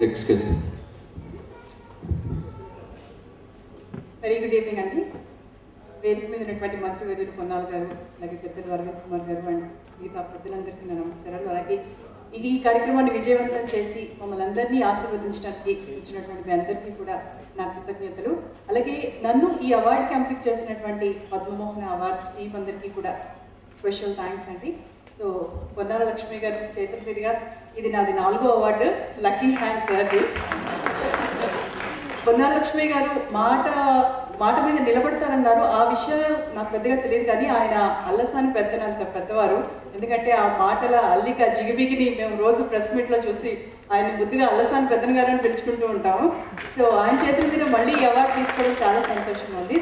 Excuse me. Very good evening అండి. వేదిక మీద ఉన్నటువంటి మంత్రివర్యులు పొన్నాల గారు, అలాగే పెద్దలు వరగల్ కుమార్ గారు అండ్ మిగతా పెద్దలందరికీ నా నమస్కారాలు. అలాగే ఈ కార్యక్రమాన్ని విజయవంతం చేసి మమ్మల్ని అందరినీ ఆశీర్వదించడానికి వచ్చినటువంటి మీ అందరికీ కూడా నా కృతజ్ఞతలు. అలాగే నన్ను ఈ అవార్డుకి ఎంపిక చేసినటువంటి పద్మమోహన అవార్డ్స్ టీమ్ అందరికీ కూడా స్పెషల్ థ్యాంక్స్ అండి. సో పొన్నాల లక్ష్మి గారి చేతుల మీదుగా ఇది నాది 4వ అవార్డు. లక్కీ హ్యాండ్స్ అది. పొన్నాల లక్ష్మి గారు మాట మీద నిలబడతారన్నారు. ఆ విషయం నాకు పెద్దగా తెలియదు, కానీ ఆయన అల్లసాని పెద్దనంత పెద్దవారు. ఎందుకంటే ఆ మాటల అల్లిక జిగిబిగిని మేము రోజు ప్రెస్ మీట్లో చూసి ఆయన బుద్ధిగా అల్లసాని పెద్దన గారు అని పిలుచుకుంటూ ఉంటాము. సో ఆయన చేతుల మీద మళ్ళీ ఈ అవార్డు తీసుకోవడం చాలా సంతోషంగా ఉంది.